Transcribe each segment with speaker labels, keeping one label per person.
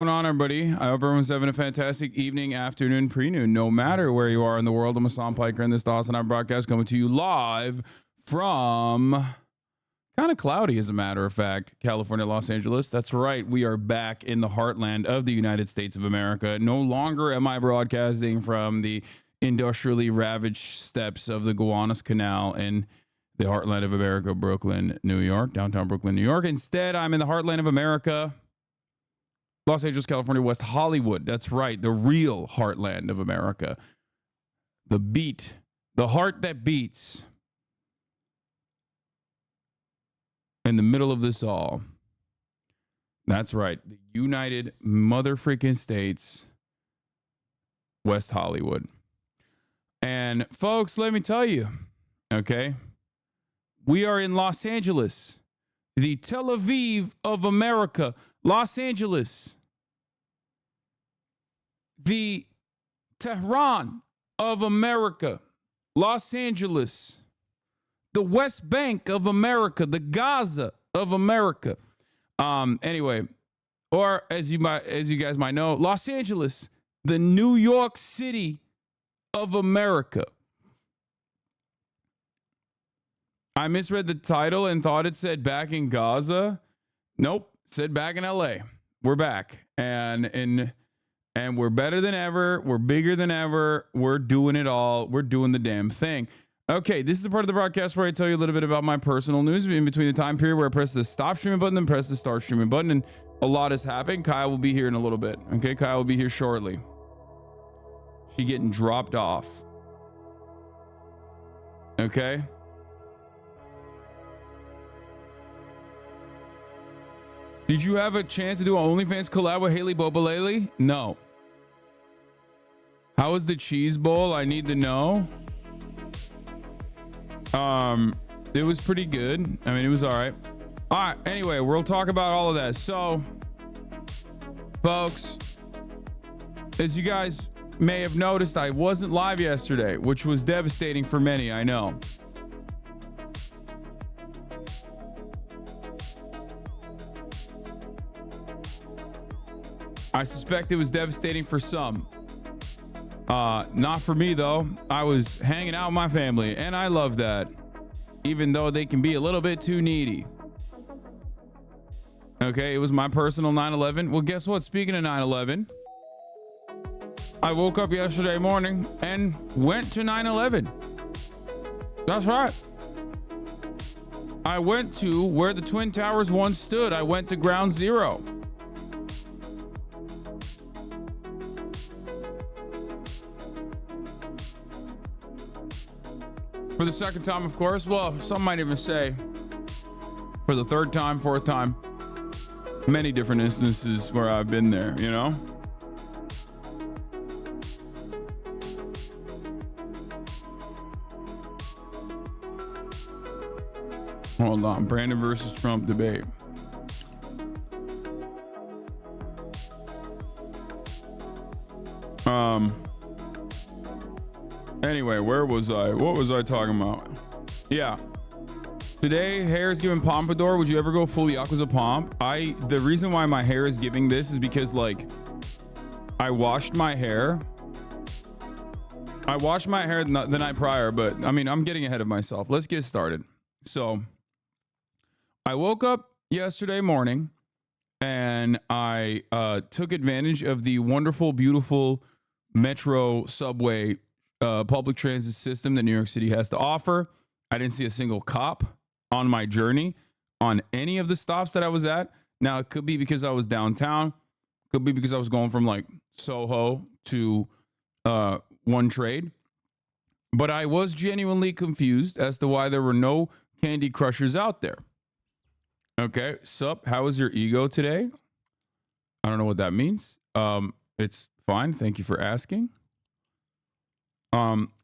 Speaker 1: What's going on, everybody? I hope everyone's having a fantastic evening, afternoon, pre-noon, no matter where you are in the world. I'm Hasan Piker, and this is the HasanAbi broadcast coming to you live from kind of cloudy, as a matter of fact, California, Los Angeles. That's right. We are back in the heartland of the United States of America. No longer am I broadcasting from the industrially ravaged steppes of the Gowanus Canal in the heartland of America, Brooklyn, New York, downtown Brooklyn, New York. Instead, I'm in the heartland of America, Los Angeles, California, West Hollywood. That's right. The real heartland of America. The beat. The heart that beats. In the middle of this all. That's right. The United Mother-freaking States, West Hollywood. And folks, let me tell you, okay? We are in Los Angeles, the Tel Aviv of America. Los Angeles, the Tehran of America. Los Angeles, the West Bank of America, the Gaza of America. Anyway, or as you guys might know, Los Angeles, the New York City of America. I misread the title and thought it said back in Gaza. Nope. Said back in LA. We're back. And we're better than ever. We're bigger than ever. We're doing it all. We're doing the damn thing. Okay, this is the part of the broadcast where I tell you a little bit about my personal news in between the time period where I press the stop streaming button and press the start streaming button. And a lot has happened. Kyle will be here in a little bit. Okay, Kyle will be here shortly. She getting dropped off. Okay. Did you have a chance to do an OnlyFans collab with Haley Bobalele? No. How was the cheese bowl? I need to know. It was pretty good. I mean, it was all right. All right. Anyway, we'll talk about all of that. So, folks, as you guys may have noticed, I wasn't live yesterday, which was devastating for many. I know. I suspect it was devastating for some. Not for me, though. I was hanging out with my family, and I love that, even though they can be a little bit too needy. Okay, it was my personal 9/11. Well, guess what? Speaking of 9/11, I woke up yesterday morning and went to 9/11. That's right. I went to where the Twin Towers once stood. I went to Ground Zero. For the second time, of course. Well, some might even say for the third time, fourth time. Many different instances where I've been there, you know? Hold on. Brandon versus Trump debate. Anyway, where was I? What was I talking about? Yeah. Today, hair is giving pompadour. Would you ever go full Yakuza pomp? The reason why my hair is giving this is because, like, I washed my hair. I washed my hair the night prior, but I mean, I'm getting ahead of myself. Let's get started. So, I woke up yesterday morning and I took advantage of the wonderful, beautiful metro subway public transit system that New York City has to offer. I didn't see a single cop on my journey on any of the stops that I was at. Now, it could be because I was downtown. Could be because I was going from like Soho to One Trade. But I was genuinely confused as to why there were no Candy Crushers out there. Okay, sup, how is your ego today? I don't know what that means. It's fine. Thank you for asking.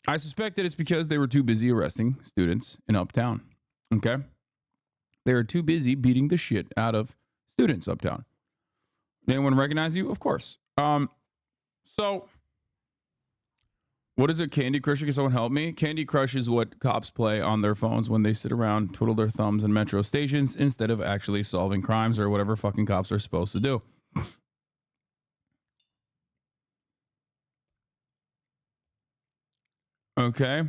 Speaker 1: I suspect that it's because they were too busy arresting students in Uptown. Okay. They were too busy beating the shit out of students uptown. Anyone recognize you? Of course. So what is a Candy Crush? Can someone help me? Candy Crush is what cops play on their phones when they sit around, twiddle their thumbs in metro stations instead of actually solving crimes or whatever fucking cops are supposed to do. Okay.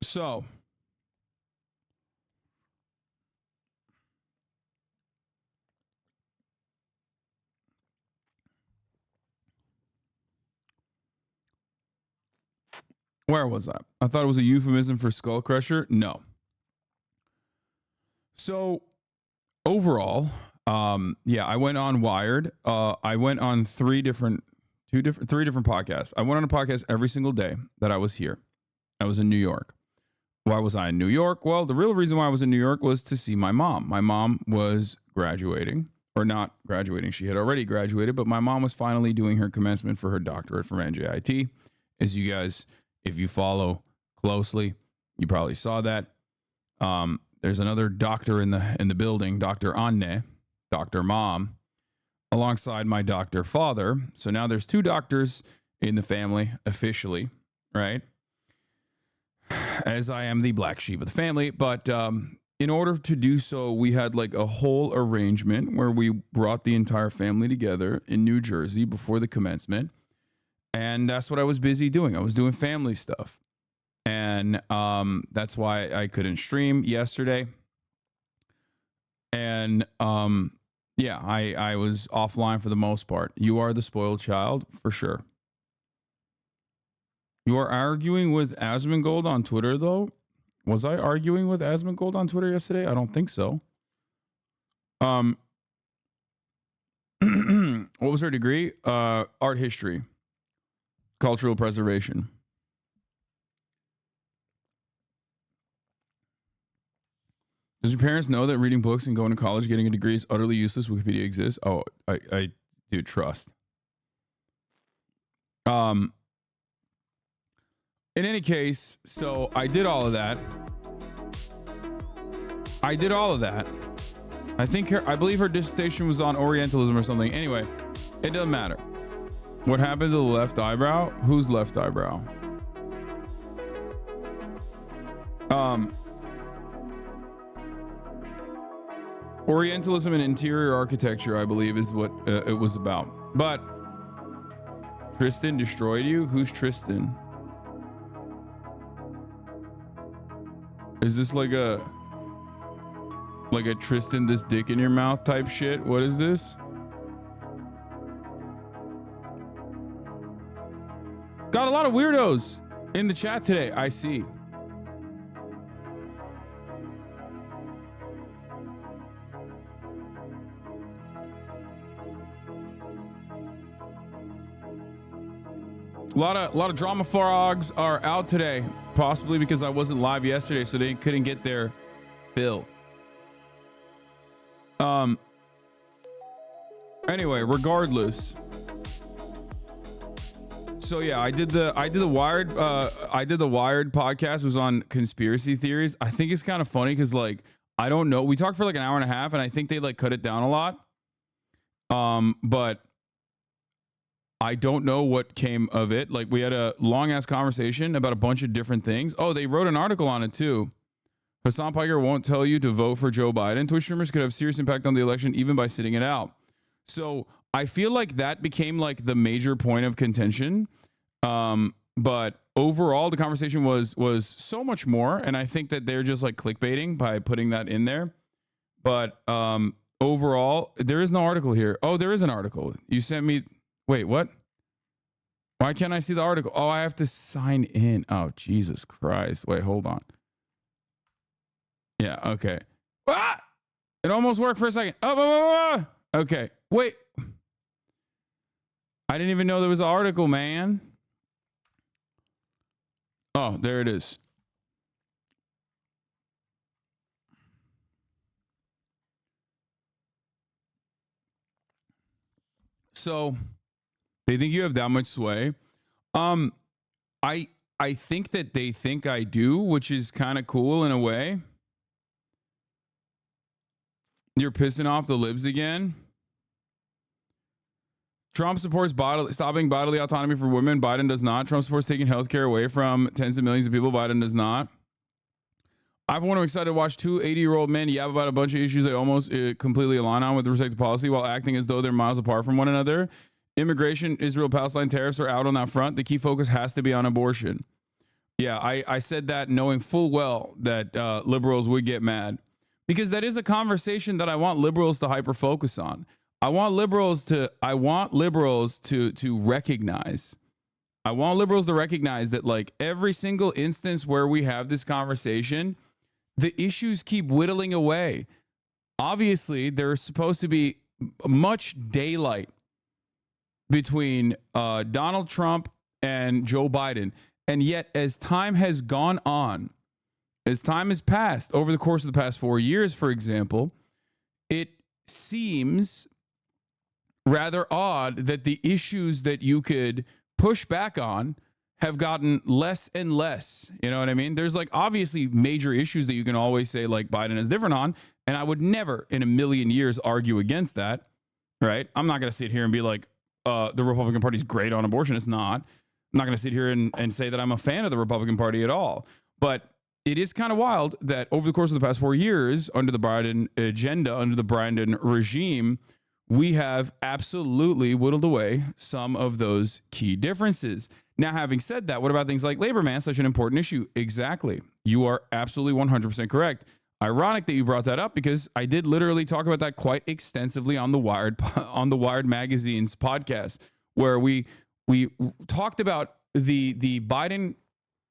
Speaker 1: So, where was I? I thought it was a euphemism for skull crusher. No. So, overall, yeah, I went on Wired. I went on three different podcasts. I went on a podcast every single day that I was here. I was in New York. Why was I in New York? Well, the real reason why I was in New York was to see my mom. My mom was graduating, or not graduating. She had already graduated, but my mom was finally doing her commencement for her doctorate from NJIT. As you guys, if you follow closely, you probably saw that. There's another doctor in the building, Dr. Anne, Dr. Mom, alongside my doctor father. So now there's two doctors in the family officially, right? As I am the black sheep of the family. But in order to do so, we had like a whole arrangement where we brought the entire family together in New Jersey before the commencement. And that's what I was busy doing. I was doing family stuff. And that's why I couldn't stream yesterday. And yeah, I was offline for the most part. You are the spoiled child, for sure. You are arguing with Asmongold on Twitter, though? Was I arguing with Asmongold on Twitter yesterday? I don't think so. What was her degree? Art history. Cultural preservation. Does your parents know that reading books and going to college, getting a degree is utterly useless? Wikipedia exists. Oh, I do trust. In any case, so I did all of that. I believe her dissertation was on Orientalism or something. Anyway, it doesn't matter. What happened to the left eyebrow? Whose left eyebrow? Orientalism and interior architecture, I believe, is what it was about. But Tristan destroyed you? Who's Tristan? Is this like a Tristan, this dick in your mouth type shit? What is this? Got a lot of weirdos in the chat today, I see. A lot of drama frogs are out today, possibly because I wasn't live yesterday, so they couldn't get their fill. Anyway, regardless. So yeah, I did the Wired podcast. It was on conspiracy theories. I think it's kind of funny because like I don't know. We talked for like an hour and a half, and I think they like cut it down a lot. But I don't know what came of it. Like we had a long ass conversation about a bunch of different things. Oh, they wrote an article on it too. Hasan Piker won't tell you to vote for Joe Biden. Twitch streamers could have serious impact on the election even by sitting it out. So I feel like that became like the major point of contention. But overall, the conversation was so much more. And I think that they're just like clickbaiting by putting that in there. But overall, there is no article here. Oh, there is an article. You sent me. Wait, what? Why can't I see the article? Oh, I have to sign in. Oh, Jesus Christ. Wait, hold on. Yeah, okay. Ah! It almost worked for a second. Oh, okay. Wait. I didn't even know there was an article, man. Oh, there it is. So they think you have that much sway. I think that they think I do, which is kind of cool in a way. You're pissing off the libs again. Trump supports stopping bodily autonomy for women. Biden does not. Trump supports taking healthcare away from tens of millions of people. Biden does not. I've been excited to watch two 80-year-old men yap about a bunch of issues they almost completely align on with respect to policy while acting as though they're miles apart from one another. Immigration, Israel, Palestine, tariffs are out on that front. The key focus has to be on abortion. Yeah, I said that knowing full well that liberals would get mad, because that is a conversation that I want liberals to hyper focus on. I want liberals to recognize. I want liberals to recognize that, like, every single instance where we have this conversation, the issues keep whittling away. Obviously, there's supposed to be much daylight between Donald Trump and Joe Biden. And yet, as time has gone on, as time has passed over the course of the past 4 years, for example, it seems rather odd that the issues that you could push back on have gotten less and less. You know what I mean? There's, like, obviously major issues that you can always say, like, Biden is different on. And I would never in a million years argue against that, right? I'm not going to sit here and be like, the Republican Party is great on abortion. It's not. I'm not going to sit here and say that I'm a fan of the Republican Party at all. But it is kind of wild that over the course of the past 4 years, under the Biden agenda, under the Biden regime, we have absolutely whittled away some of those key differences. Now, having said that, what about things like labor, man? Such an important issue. Exactly. You are absolutely 100% correct. Ironic that you brought that up, because I did literally talk about that quite extensively on the Wired Magazine's podcast, where we talked about the Biden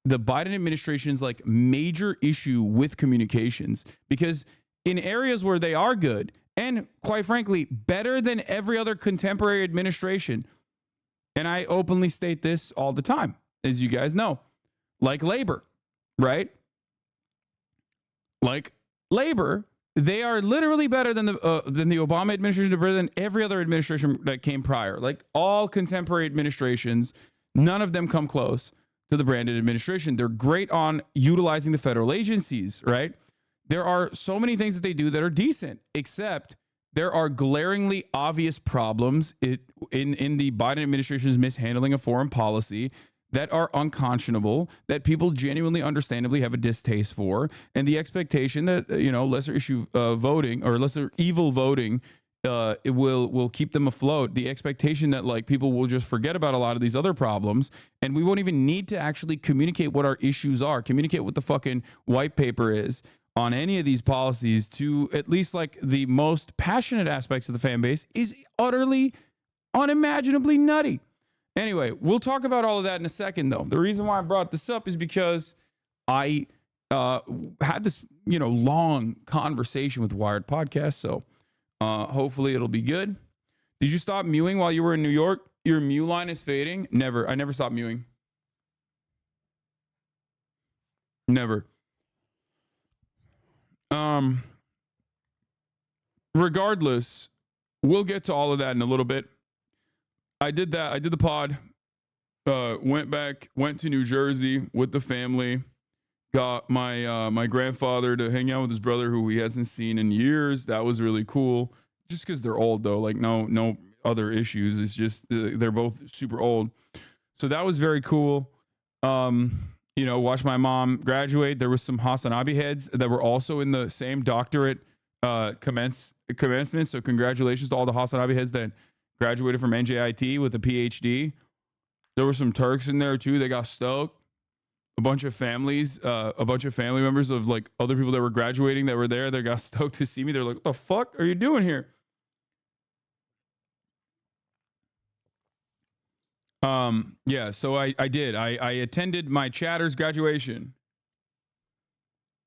Speaker 1: administration's, like, major issue with communications, because in areas where they are good and, quite frankly, better than every other contemporary administration, and I openly state this all the time, as you guys know, like labor, right? Like labor, they are literally better than the Obama administration, better than every other administration that came prior. Like, all contemporary administrations, none of them come close to the Brandon administration. They're great on utilizing the federal agencies, right? There are so many things that they do that are decent, except there are glaringly obvious problems in the Biden administration's mishandling of foreign policy that are unconscionable, that people genuinely, understandably have a distaste for, and the expectation that, lesser issue voting or lesser evil voting it will keep them afloat. The expectation that, like, people will just forget about a lot of these other problems, and we won't even need to actually communicate what our issues are, communicate what the fucking white paper is on any of these policies to at least, like, the most passionate aspects of the fan base is utterly, unimaginably nutty. Anyway, we'll talk about all of that in a second, though. The reason why I brought this up is because I had this, long conversation with Wired Podcast, so hopefully it'll be good. Did you stop mewing while you were in New York? Your mew line is fading? Never. I never stopped mewing. Never. Regardless, we'll get to all of that in a little bit. I did that. I did the pod, went to New Jersey with the family, got my grandfather to hang out with his brother, who he hasn't seen in years. That was really cool. Just because they're old, though, like no other issues. It's just they're both super old. So that was very cool. Watched my mom graduate. There was some HasanAbi heads that were also in the same doctorate commencement. So congratulations to all the HasanAbi heads that graduated from NJIT with a PhD. There were some Turks in there too. They got stoked. A bunch of family members of, like, other people that were graduating that were there. They got stoked to see me. They're like, "What the fuck are you doing here?" Yeah. So I did. I attended my chatter's graduation.